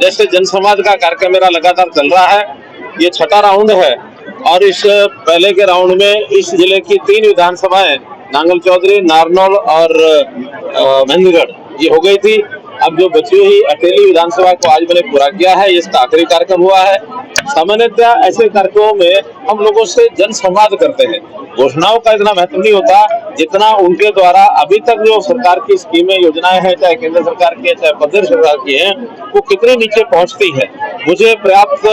जैसे जनसंवाद का कार्यक्रम मेरा लगातार चल रहा है, ये छठा राउंड है और इस पहले के राउंड में इस जिले की 3 विधानसभाएं नांगल चौधरी, नारनौल और महेंद्रगढ़ ये हो गई थी। अब जो बची हुई अकेली विधानसभा को आज मैंने पूरा किया है, इसका आखिरी कार्यक्रम हुआ है। सामान्यतः ऐसे कार्यक्रमों में हम लोगों से जन संवाद करते हैं। घोषणाओं का इतना महत्व नहीं होता जितना उनके द्वारा अभी तक जो सरकार की स्कीमें योजनाएं हैं, चाहे केंद्र सरकार की है चाहे प्रदेश सरकार की है, वो कितने नीचे पहुंचती है। मुझे पर्याप्त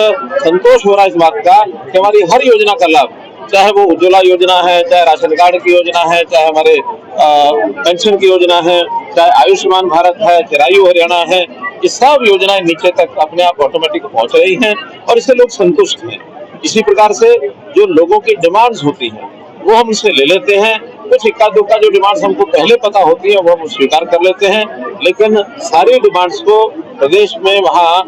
संतोष हो रहा है इस बात का कि हमारी हर योजना का लाभ, चाहे वो उज्ज्वला योजना है, चाहे राशन कार्ड की योजना है, चाहे हमारे पेंशन की योजना है, चाहे आयुष्मान भारत है, चिरायु हरियाणा है, ये सब योजनाएं नीचे तक अपने आप ऑटोमेटिक पहुंच रही हैं और इससे लोग संतुष्ट हैं। इसी प्रकार से जो लोगों की डिमांड्स होती हैं वो हम उससे ले लेते हैं। कुछ इक्का दुक्का जो डिमांड्स हमको पहले पता होती है वो हम स्वीकार कर लेते हैं, लेकिन सारी डिमांड्स को प्रदेश में वहाँ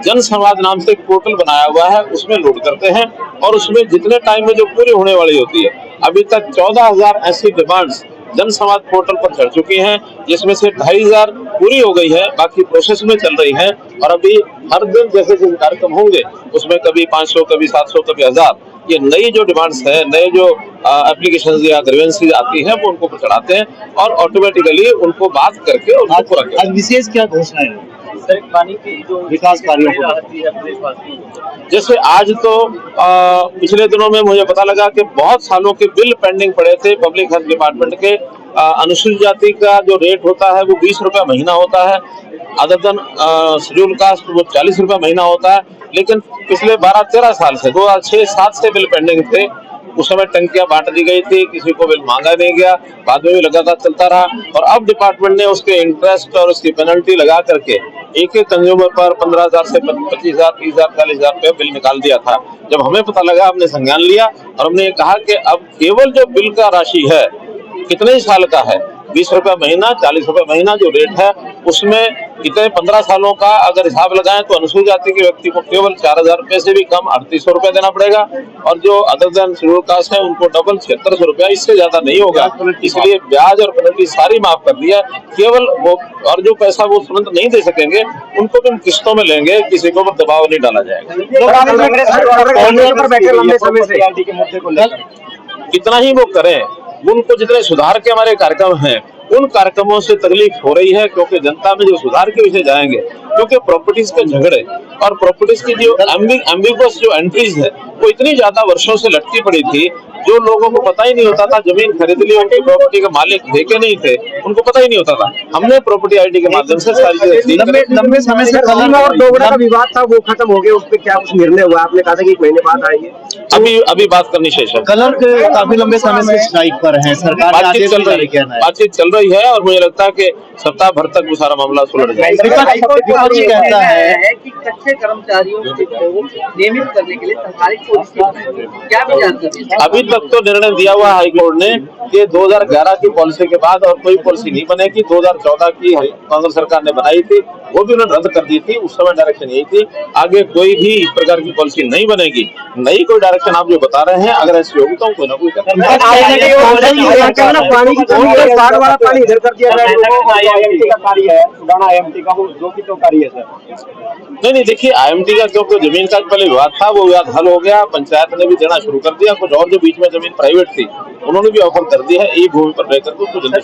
जन संवाद नाम से एक पोर्टल बनाया हुआ है, उसमें लोड करते हैं और उसमें जितने टाइम में जो पूरी होने वाली होती है, अभी तक 14,000 ऐसी डिमांड्स जन संवाद पोर्टल पर चढ़ चुकी हैं, जिसमें से 2,500 पूरी हो गई है, बाकी प्रोसेस में चल रही है। और अभी हर दिन जैसे जैसे कार्यक्रम होंगे उसमें कभी 500, कभी 700, कभी 1000 ये नई जो डिमांड्स है, नए जो एप्लीकेशन या ग्रीवेंसेस आती है वो उनको चढ़ाते हैं और ऑटोमेटिकली उनको बात करके उनको पूरा करते हैं। आज विशेष क्या घोषणा है सर पानी की जो विकास कार्यों को? जैसे आज तो पिछले दिनों में मुझे पता लगा कि बहुत सालों के बिल पेंडिंग पड़े थे पब्लिक हेल्थ डिपार्टमेंट के। अनुसूचित जाति का जो रेट होता है वो 20 रुपया महीना होता है, अदर देन शेड्यूल कास्ट वो 40 रुपया महीना होता है। लेकिन पिछले 12-13 साल से 2006-07 से बिल पेंडिंग थे। उस समय टंकियां बांट दी गई थी, किसी को बिल मांगा नहीं गया, बाद में भी लगातार चलता रहा और अब डिपार्टमेंट ने उसके इंटरेस्ट और उसकी पेनल्टी लगा करके एक एक कंज्यूमर पर 15,000 से 25,000, 30,000, 40,000 रुपये बिल निकाल दिया था। जब हमें पता लगा हमने संज्ञान लिया और हमने कहा कि अब केवल जो बिल का राशि है कितने ही साल का है, 20 रुपया महीना, 40 रुपये महीना जो रेट है उसमें कितने 15 सालों का अगर हिसाब लगाएं तो अनुसूचित जाति के व्यक्ति को केवल 4,000 रुपये से भी कम 3,800 रुपया देना पड़ेगा और जो अदर देन शेड्यूल कास्ट है उनको डबल 7,600 रुपया, इससे ज्यादा नहीं होगा। इसलिए ब्याज और पेनल्टी सारी माफ कर दिया, केवल वो और जो पैसा वो तुरंत नहीं दे सकेंगे उनको भी हम किस्तों में लेंगे, किसी को भी दबाव नहीं डाला जाएगा। कितना ही वो करें, उनको जितने सुधार के हमारे कार्यक्रम हैं उन कार्यक्रमों से तकलीफ हो रही है, क्योंकि जनता में जो सुधार के विषय जाएंगे, क्योंकि प्रॉपर्टीज के झगड़े और प्रॉपर्टीज की जो एम्बिगुअस जो एंट्रीज है वो इतनी ज्यादा वर्षों से लटकी पड़ी थी, जो लोगों को पता ही नहीं होता था, जमीन खरीद ली, उनकी प्रॉपर्टी के मालिक थे के नहीं थे उनको पता ही नहीं होता था। हमने प्रॉपर्टी आईडी के माध्यम से सारी चीजें लंबे समय से कलर और दोगुना का विवाद था वो खत्म हो गया, उस पर क्या कुछ निर्णय हुआ? आपने कहा था कि 1 महीने बाद आएंगे, अभी बात करनी शेष है। कलर काफी लंबे समय से स्ट्राइक पर है, सरकार बातचीत चल रही है और मुझे लगता है कि सप्ताह भर तक वो सारा मामला सुलझ जाएगा। विपक्ष कहता है कि कच्चे कर्मचारियों को नियमित करने के लिए सरकारी पॉलिसी क्या भी जानकारी? अभी तक तो निर्णय दिया हुआ हाईकोर्ट ने कि 2011 की पॉलिसी के बाद और कोई पॉलिसी नहीं बनेगी। 2014 की कांग्रेस सरकार ने बनाई थी, वो भी उन्होंने रद्द कर दी थी, उस समय डायरेक्शन यही थी। आगे कोई भी इस प्रकार की पॉलिसी नहीं बनेगी, नई कोई डायरेक्शन आप जो बता रहे हैं, अगर ऐसी होगी तो कोई ना कोई नहीं देखिए, IMT का क्योंकि जमीन का पहले विवाद था, वो विवाद हल हो गया, पंचायत ने भी देना शुरू कर दिया। कुछ और जो बीच में जमीन प्राइवेट थी उन्होंने भी ऑफर कर दी है, एक भूमि पर रहकर उसको जल्दी